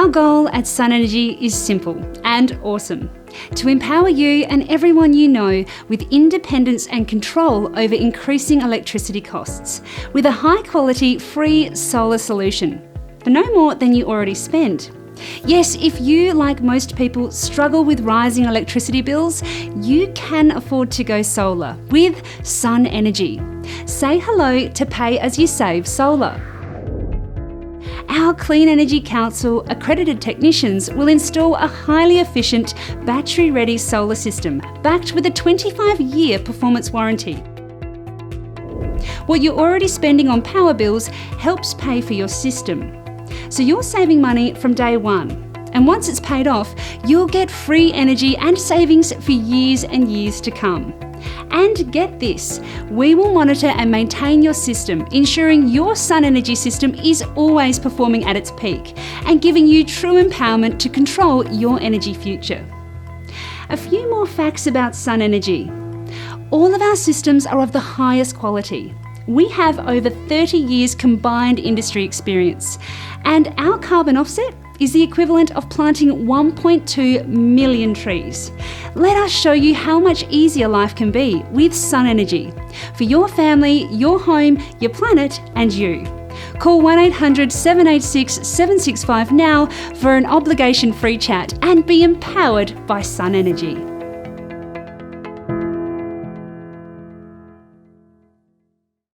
Our goal at SunEnergy is simple and awesome: to empower you and everyone you know with independence and control over increasing electricity costs with a high-quality, free solar solution for no more than you already spend. Yes, if you, like most people, struggle with rising electricity bills, you can afford to go solar with SunEnergy. Say hello to Pay As You Save Solar. Our Clean Energy Council accredited technicians will install a highly efficient, battery-ready solar system backed with a 25-year performance warranty. What you're already spending on power bills helps pay for your system. So you're saving money from day one. And once it's paid off, you'll get free energy and savings for years and years to come. And get this, we will monitor and maintain your system, ensuring your SunEnergy system is always performing at its peak and giving you true empowerment to control your energy future. A few more facts about SunEnergy. All of our systems are of the highest quality. We have over 30 years combined industry experience, and our carbon offset is the equivalent of planting 1.2 million trees. Let us show you how much easier life can be with SunEnergy for your family, your home, your planet, and you. Call 1-800-786-765 now for an obligation-free chat and be empowered by SunEnergy.